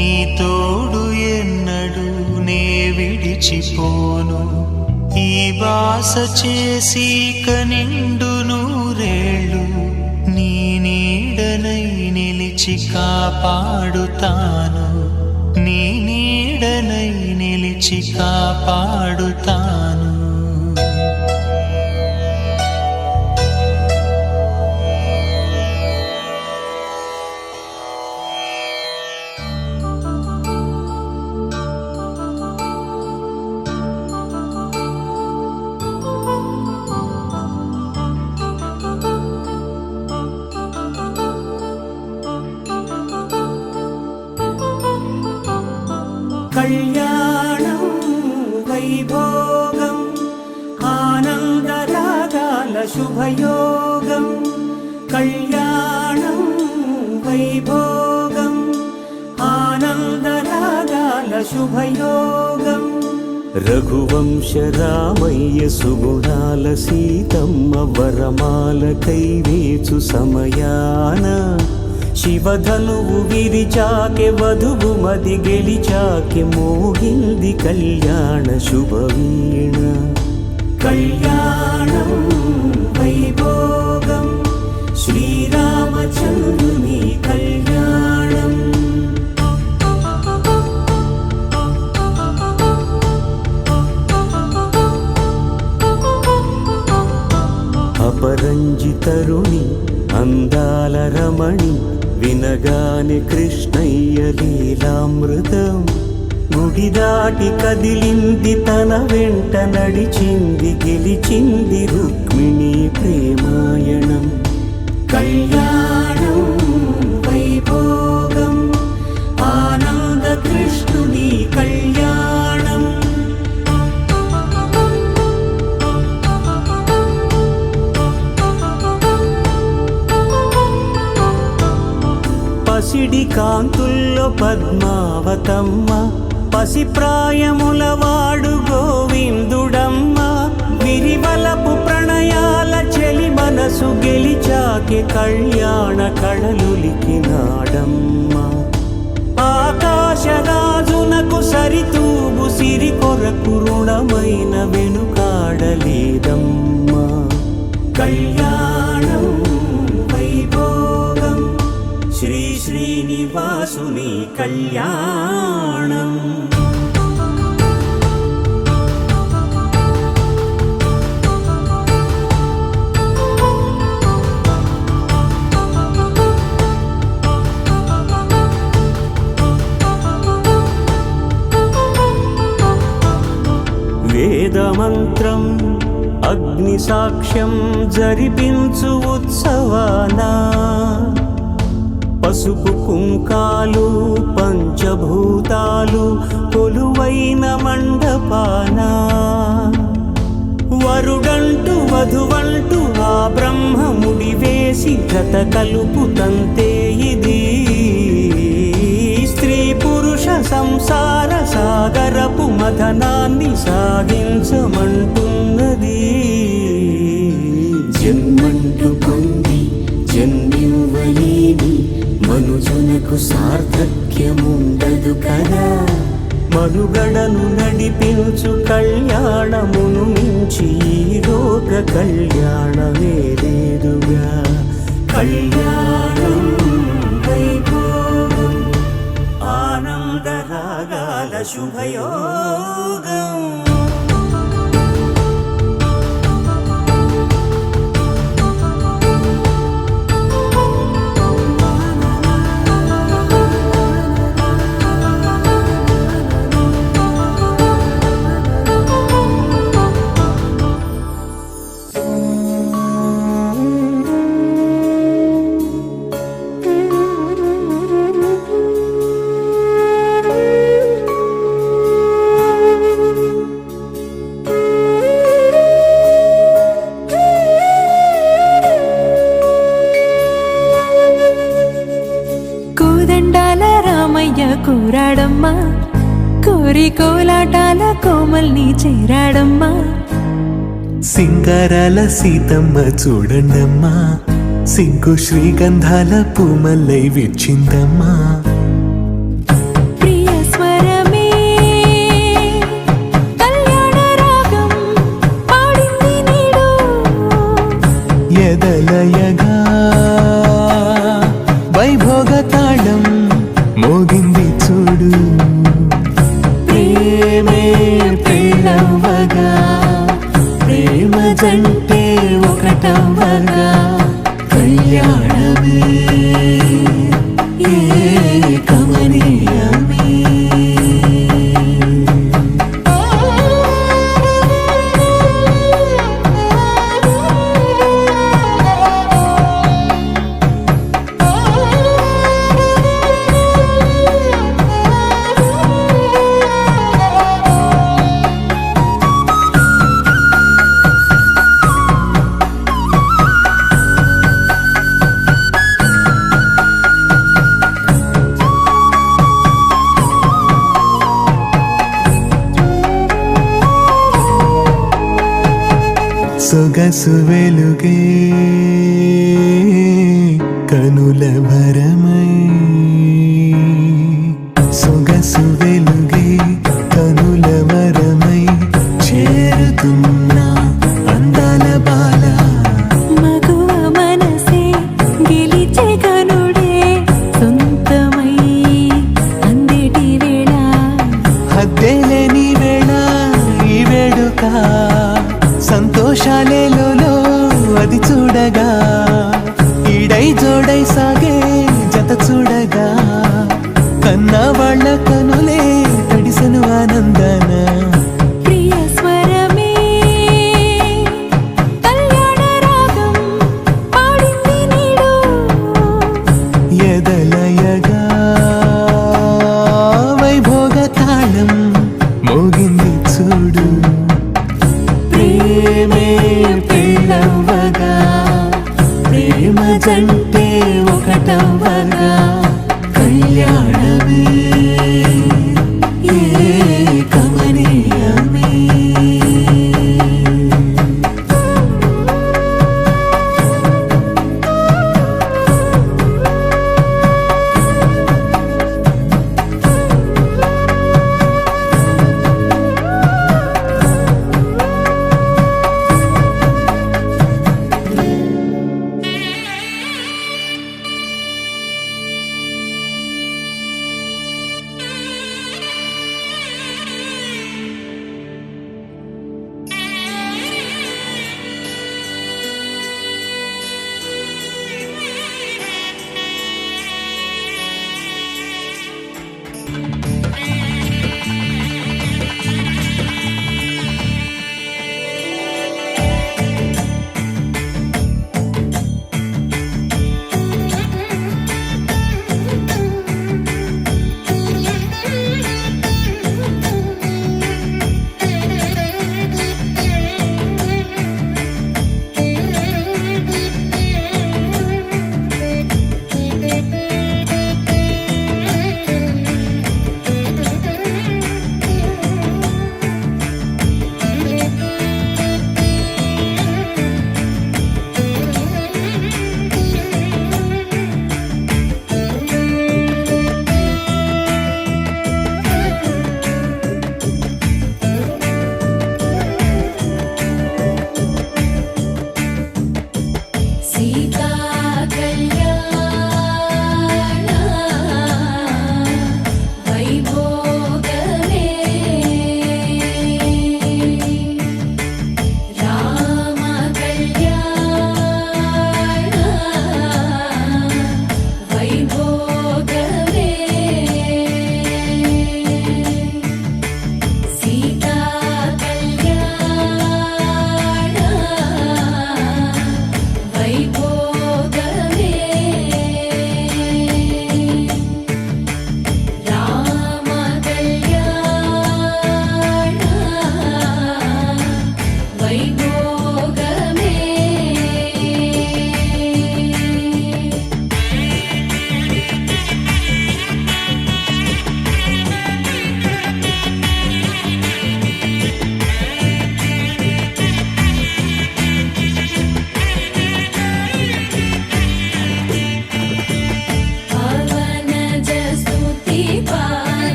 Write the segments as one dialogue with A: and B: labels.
A: నీ తోడు ఎన్నడు నే విడిచిపోను. ఈ బాస చేసి కనిండు నూరేళ్ళు నీ నీడనై నిలిచి కాపాడుతాను. నీ నీడనై నిలిచి కాపాడుతాను.
B: కళ్యాణం వైభోగం ఆనందరాగాల శుభయోగం. కళ్యాణం వైభోగం ఆనందరాగాల శుభయోగం. రఘువంశ రామయ్య సుగుణాల సీతమ్మ వరమాల కైవేచు సమయాన శివధనువు విరిచాకె వధువు మది గెలిచాకె మోగింది కళ్యాణ శుభవీణ. కళ్యాణం వైభోగం శ్రీరామచంద్రుని కళ్యాణం. అపరంజి తరుణి అందాల రమణి వినగానే కృష్ణయ్య లీలామృతం. గుడి దాటి కదిలింది తన వెంట నడిచింది గెలిచింది రుక్మిణి ప్రేమాయణం. కళ్యాణం వైభోగం ఆనంద కృష్ణుని కళ్యాణం. పసిడి కాంతుల్లో పద్మావతమ్మ పసి ప్రాయముల వాడు గోవిందుడమ్మ. విరివలపు ప్రణయాల చెలి మనసు గెలిచాకె కళ్యాణ కళలులికినాడమ్మ. ఆకాశరాజునకు సరితూగు సిరి కొరకు రుణమైన వెనుకాడలేదమ్మ. కళ్యాణం వైభోగం శ్రీ శ్రీనివాసుని కళ్యాణం. వేదమంత్రం అగ్ని సాక్ష్యం జరిపించు ఉత్సవానా. పసుపు కుంకాలు పంచభూతాలు కొలువైన మండపాన. వరుడంటూ వధువంటూ ఆ బ్రహ్మముడి వేసి గత కలుపు తంతే ఇది. స్త్రీ పురుష సంసార సాగరపు మథనాన్ని సాగించమంటున్నది. జన్మంటూ పొంది జన్మివ్వలేని మనుజునకు సార్థక్యముండదు కదా. మనుగడను నడిపించు కళ్యాణమును మించి ఈ లోక కళ్యాణమే లేదుగా. కళ్యాణం వైభోగం ఆనందరాగాల శుభయోగం.
C: కూరాడమ్మా కోరి కోలాటాల కోమల్ని చేరాడమ్మా.
A: సింగారాల సీతమ్మ చూడండమ్మా, సిగ్గు శ్రీగంధాల పూమల్లై విచ్చిందమ్మా.
B: జంటే ఒకటవ్వగా కళ్యాణమే కమనీయమే.
A: సొగసు వెలుగే కనుల భరమై, సొగసు వెలుగే కనుల వరమై చేరుతున్నా అందాల బాల.
C: మగువ మనసే గెలిచే కనుడే సొంతమై అందేటి వేళ,
A: హద్దేలేని వేళ ఈ వేడుక, సంతోషాలేలో అది చూడగా, ఈడై జోడై సాగే జత చూడగా, కన్నా వాళ్ళ కనులే తడిసెను ఆనందన.
C: ప్రియ స్వరమే కళ్యాణ రాగం పాడింది నీడు,
A: ఎదలయగా వైభోగ తాళం మోగింది చూడు.
B: ప్రేమే పెళ్ళవ్వగా ప్రేమ జంటే ఒకటవ్వగా కళ్యాణమే కమనీయమే.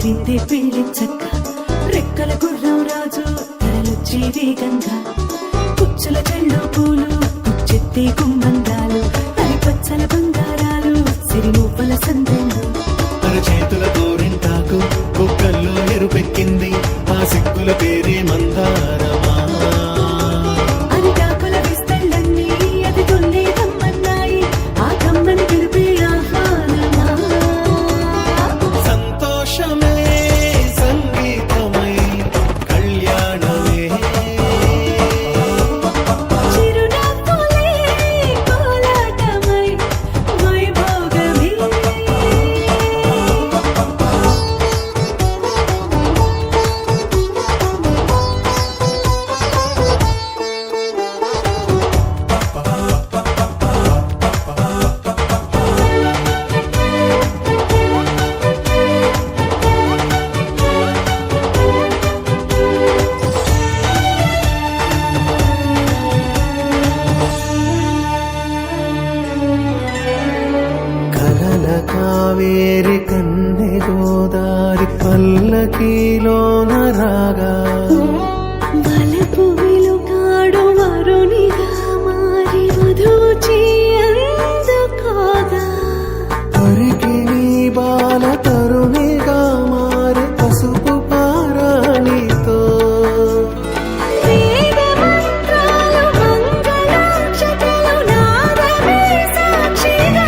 B: అదిరిందే పెళ్లి చక్క రెక్కల గుర్రం రాజు తరలొచ్చే వేగంగా పుచ్చుల చెళ్ళు పూలు పుచ్చెత్తే గుమ్మందాలు అవి పచ్చల బంగారాలు సిరిమూపల సందెంలు
A: తన చేతుల గోరింటాకు కుక్కల్లో ఎరుపెక్కింది ఆ సిక్కుల పేరే మందారమా
B: అది కాకుల విస్తళ్ళన్నీ అది కొన్నే కమ్మన్నాయి ఆ కమ్మని పిలిపే ఆహ్వానమా
A: సంతోషమే సంగీతమై కళ్యాణమే
B: చిరునవ్వులే కోలాటమై వైభోగమే
A: కలల కావేరి కన్నె గోదారి పల్లకీలోన రాగా
B: వలపు వెలుగాడు వరునిగా మారి మధుచి అందుకోగా
A: తరికి నీ బాల తరుణిగా మారి పసుపు పారాణితో
B: వేద మంత్రాలు మంగళాక్షతలు నాదమే సాక్షిగా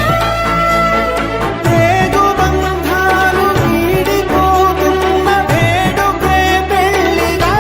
A: పేగు బంధాలు వీడిపోతున్న వేడుకే పెళ్లిగా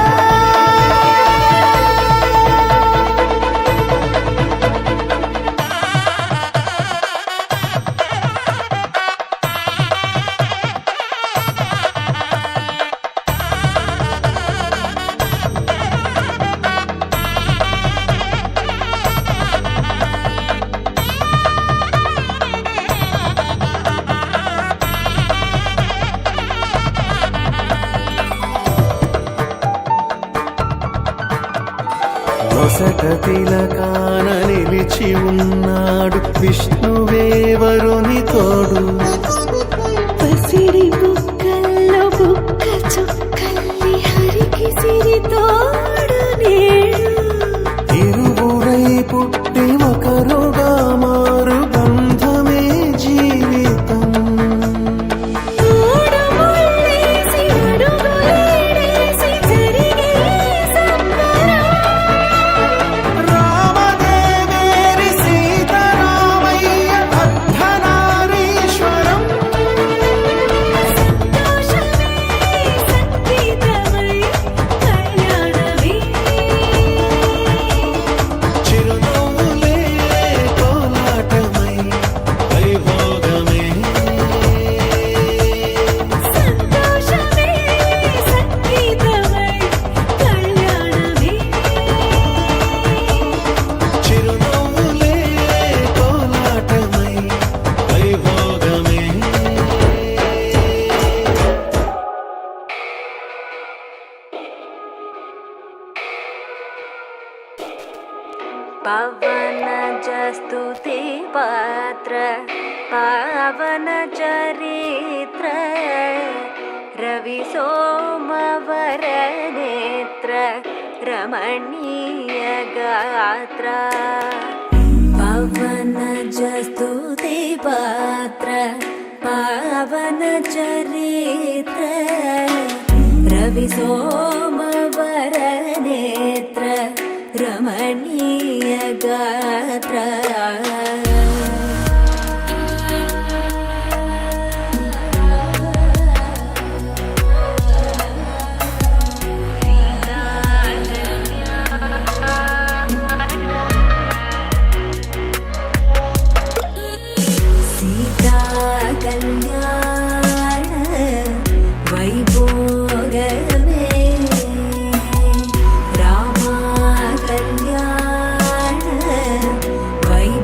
A: నొసట తిలకాన నిలిచి ఉన్నాడు విష్ణువే వరుని తోడు
B: పసిడి బుక్కల్లో బుక్క చుక్కల్లి హరికి సిరి తోడు నేడు
A: ఇరువురై పుట్టి ఒకరుగా మారు బంధమే జీవితం
B: తోడు ముళ్ళేసి అడుగులేసి జరిగే సంబరం
A: రామదేవేరి సీతారామయ్య అర్ధనారీశ్వరం
B: సంతోషమే సంగీతమై కళ్యాణమే
A: చిరునవ్వులే కోలాటమై వైభోగమే
B: సంతోషమే సంగీతమై కళ్యాణమే
A: చిరునవ్వులే కోలాటమై వైభోగమే
C: పవన జస్తుతి పాత్ర పావన చరిత్ర రవి సోమవర నేత్ర రమణీయ గాత్ర పవన జస్తుతి పాత్ర పావన చరిత్ర రవి సోమవర నేత్ర రమణీయ గాత్ర సీతా కళ్యాణ వైభోగమే రామ కళ్యాణ వైభోగమే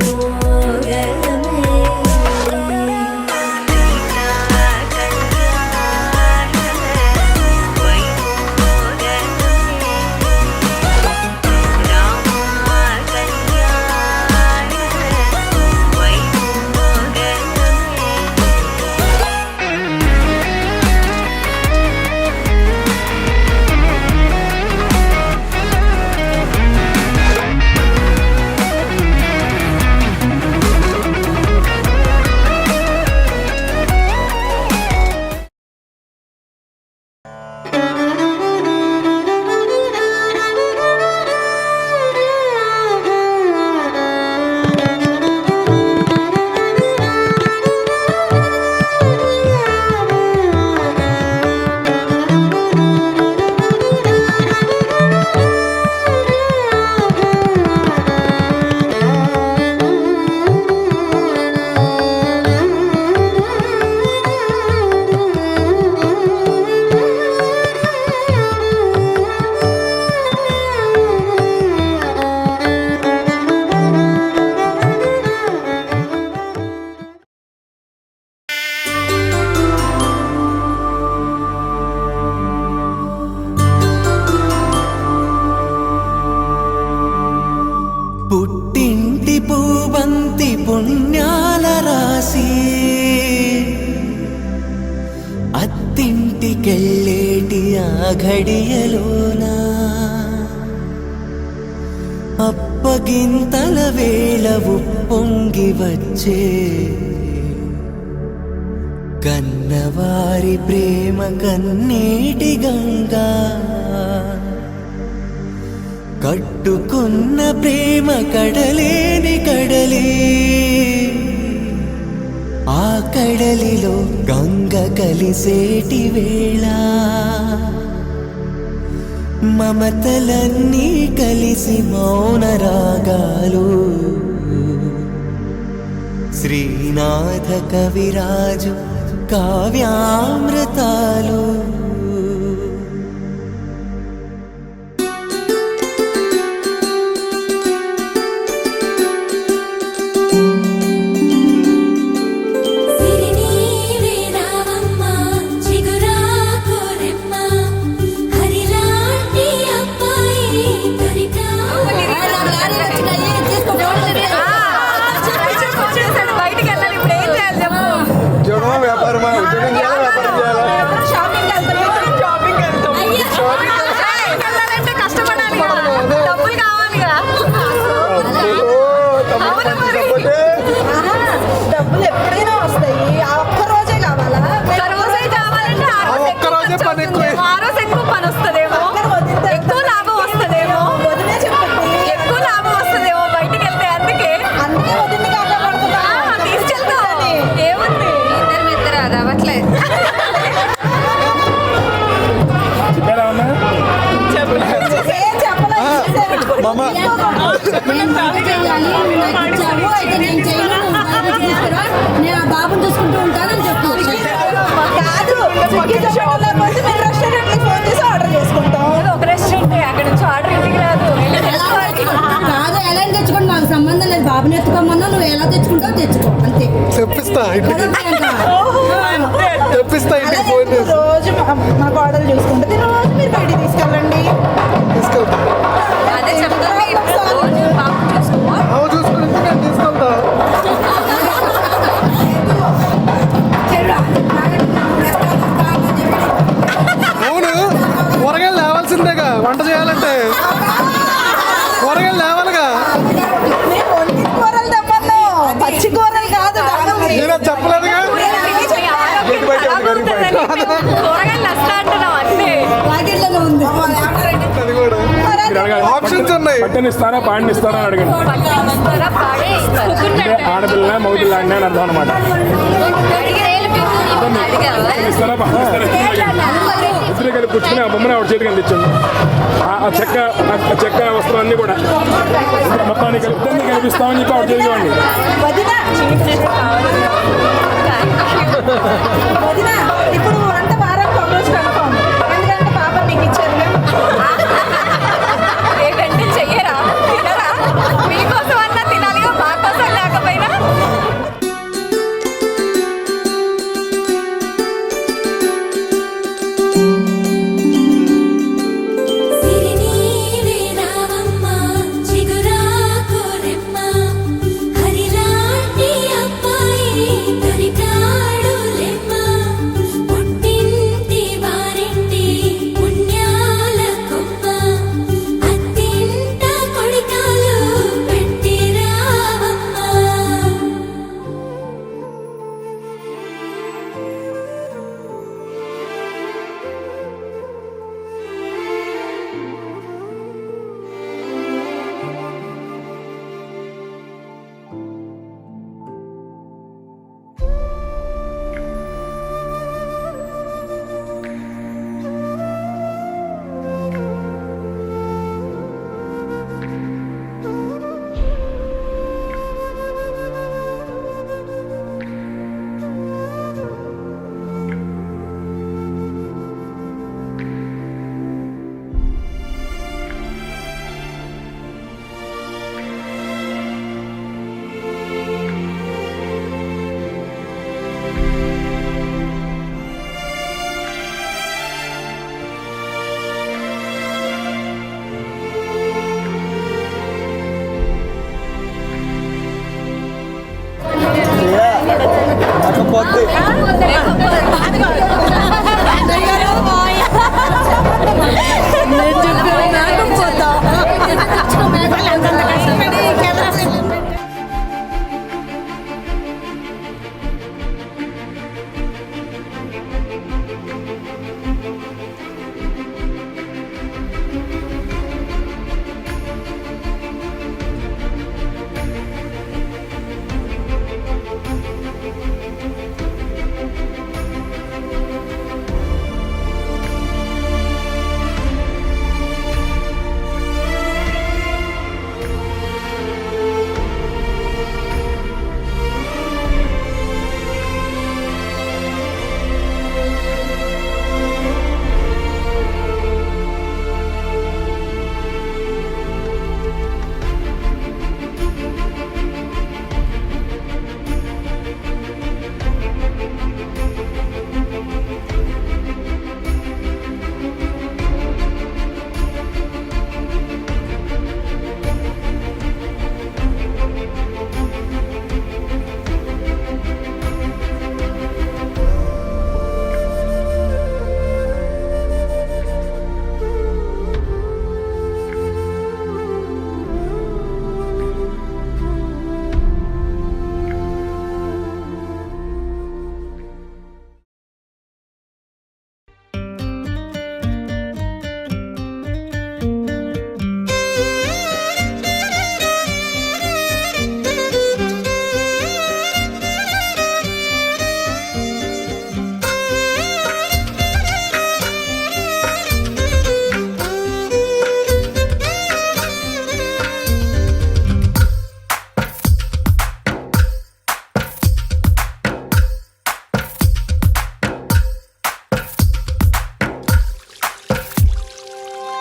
A: పుట్టింటి పూవంతి పుణ్యాల రాసి అత్తింటికెళ్ళేటి ఆ ఘడియలోనా అప్పగింతల వేళ ఉప్పొంగి వచ్చే కన్నవారి ప్రేమ కన్నీటి గంగా కట్టుకున్న ప్రేమ కడలేని కడలి ఆ కడలిలో గంగ కలిసేటి వేళ మమతలన్నీ కలిసి మౌన రాగాలు శ్రీనాథ కవిరాజు కావ్యామృతాలు
B: సిరినీవే రావమ్మ చిగురాకు రెమ్మ హరిలాంటి అబ్బాయి దొరికా బయటికి వెళ్ళాలి ఇప్పుడు ఏం చేయాలి చెప్పు
D: ఉద్యోగమా వ్యాపారమా ఉద్యోగం చేయాలా వ్యాపారం చేయాలా
B: షాపింగ్ వెళ్ళాలంటే కష్టపడాలి కదా డబ్బులు కావాలి కదా
D: తమ్ముడు పంచకపోతే
E: డబ్బులు ఎప్పుడైనా వస్తాయి ఆ ఒక్క రోజే కావాలా
B: రోజే కావాలంటే ఆ రోజు
D: ఒక్క రోజే పని ఎక్కువ.
B: ఆ రోజు ఎక్కువ పని వస్తుందేమో ఎక్కువ లాభం వస్తుందేమో
E: వదిలే చెప్పండి
B: ఎక్కువ లాభం వస్తుందేమో బయటికి వెళ్తే అందుకే
E: అన్నీ వదిలి కాకపోతున్నా
B: తీసుకెళ్తాం ఏముంది ఇద్దరు అది అవ్వట్లేదు
E: ఏం చెప్పలేదు
D: మామ
C: బాబుని చూసుకుంటూ ఉంటానని చెప్పు
E: కాదు స్విగ్గీ జొమాటో లేకపోతే మేము రెస్టారెంట్కి ఫోన్ చేసి ఆర్డర్ చేసుకుంటాం
B: ఒక రెస్టారెంట్ అక్కడ నుంచి ఆర్డర్ ఇంటికి రాదు
C: కాదు ఎలా తెచ్చుకోండి మాకు సంబంధం లేదు బాబుని ఎత్తుకోమన్నా నువ్వు ఎలా తెచ్చుకుంటావు తెచ్చుకో అంతే
D: తెప్పిస్తా ఇంటికి
C: కదంతే అంట.
D: తెప్పిస్తా ఇంటికి ఫోన్ చేసి
E: రోజు మాకు ఆర్డర్ చేసుకుంటుంది రోజు మీరు బయటికి తీసుకెళ్ళండి
D: తీసుకెళ్తా
B: అదే చెప్తాను రోజు పాప చూసుకో
D: అవ చూసుకుంటే నేను తీసుకెళ్తా అవును కూరగాయలు లేవాల్సిందేగా వంట చేయాలంటే కూరగాయలు లేవాలిగా
E: మేము వండి కూరలు తెమ్మను పచ్చి కూరలు కాదు కావాలి.
D: నేను అది చెప్పలేదుగా
B: కూరగాయలు నష్టం అంటున్నావు అంతే
C: ప్యాకెట్లలో ఉంది
D: అది కూడా ఆప్షన్స్ ఉన్నాయి
F: పట్టని ఇస్తారా పాడిని ఇస్తారా అని అడగండి
B: ఇస్తారా పాడే ఇస్తారు
F: అంటే ఆడపిల్ల మగపిల్ల అని అర్థం అనమాట ఇస్తారా పాడిని ఇస్తారా ఇద్దరు కలిపి పుచ్చుకుని ఆ బొమ్మని ఆవిడ చేతికి అందించండి ఆ చెక్క వస్త్రం అన్ని కూడా మొత్తాన్ని కలిపి కల్పిస్తామని చెప్పి ఆవిడ చేతికి ఇవ్వండి
E: వదినా వదినా ఇప్పుడు వంట వారానికి ఒక రోజు కన్ఫామ్ ఎందుకంటే పాప మీకు ఇచ్చారు
B: ఏంటంటే చెయ్యరా తినరా మీకోసం అన్నా తినాలిగా మా కోసం లేకపోయినా సిరినీవే రావమ్మ చిగురాకు రెమ్మ హరిలాంటి అబ్బాయి దొరికాడు లెమ్మ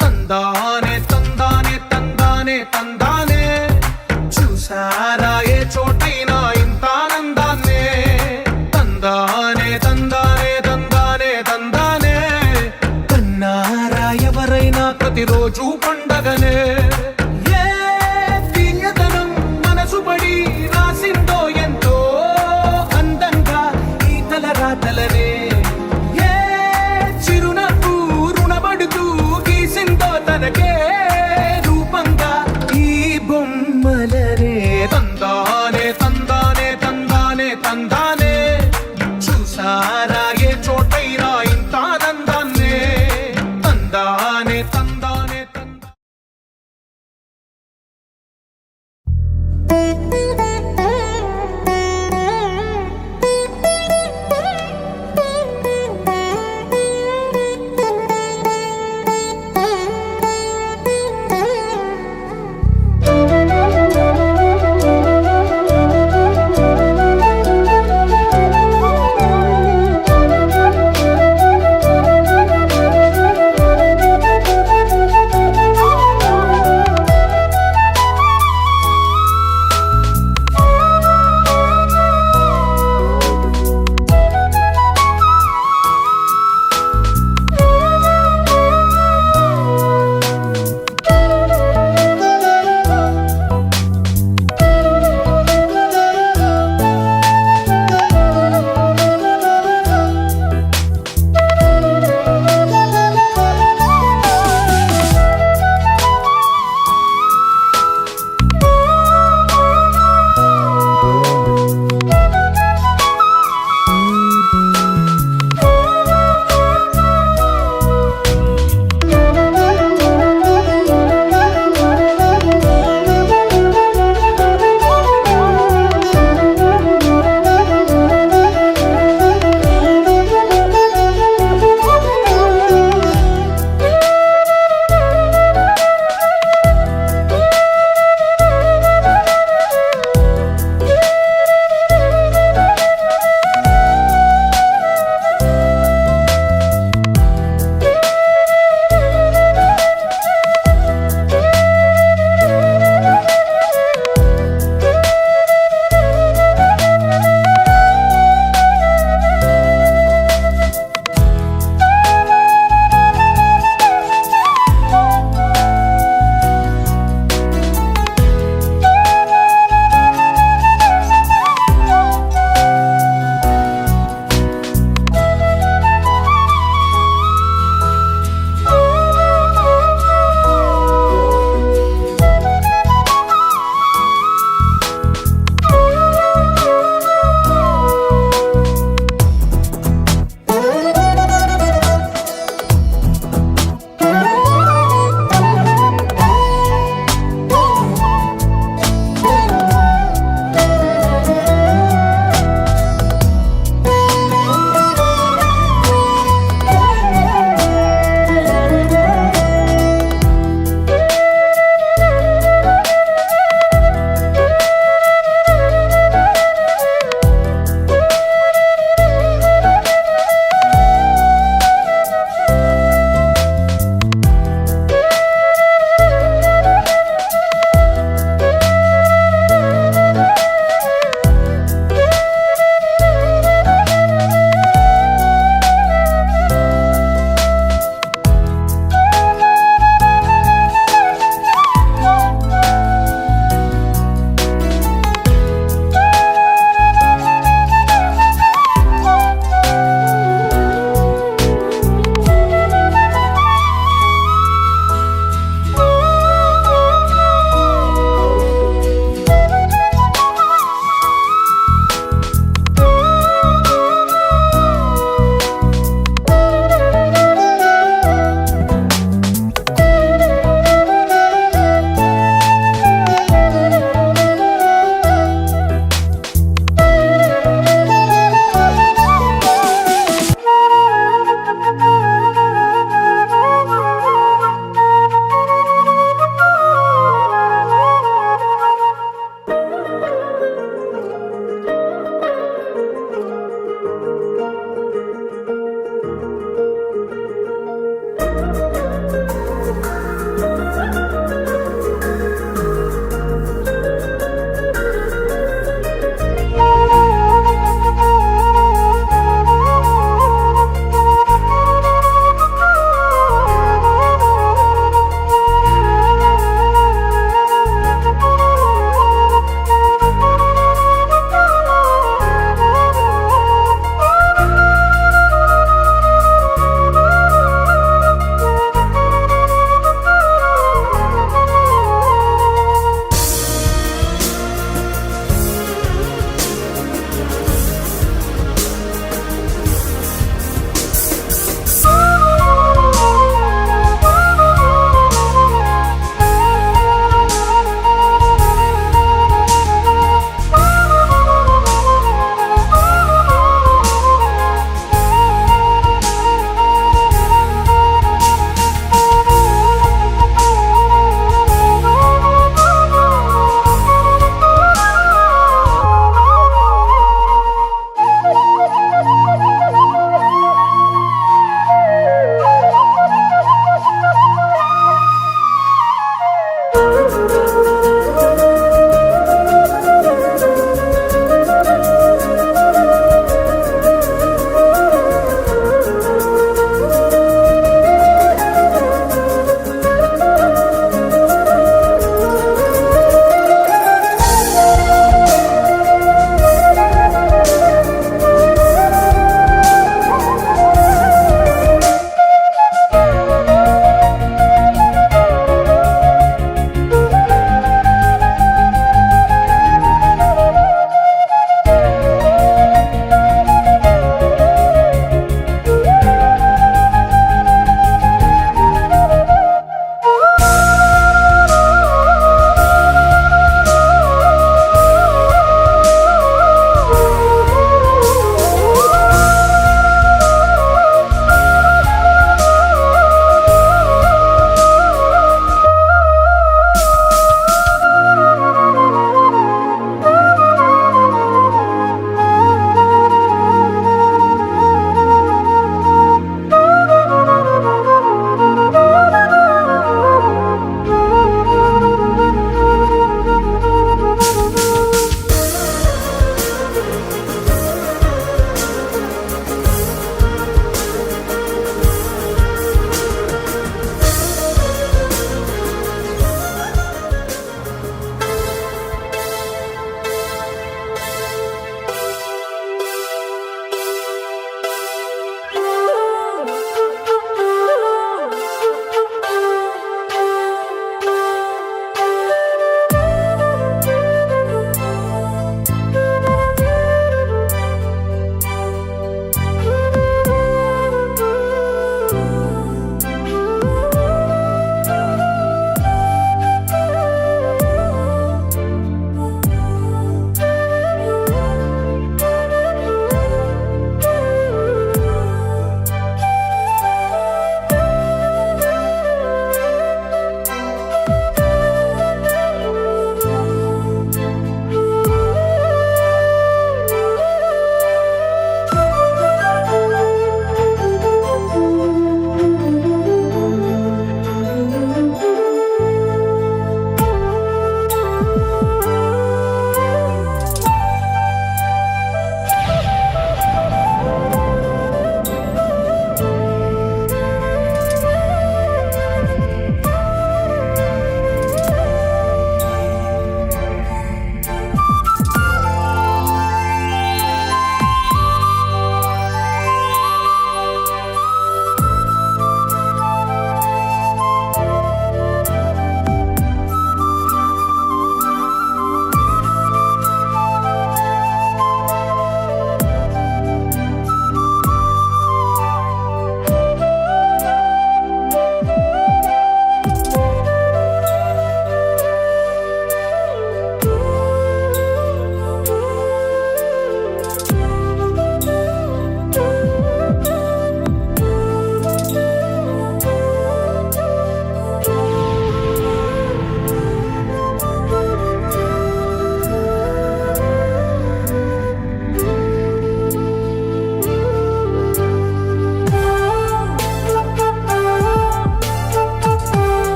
G: తందానే తందానే తందానే తందానే చూసారా ఏ చోటైనా ఇంత ఆనందాన్నే తందానే తందానే తందానే తందానే కన్నారా ఎవరైనా ప్రతిరోజు పండగనే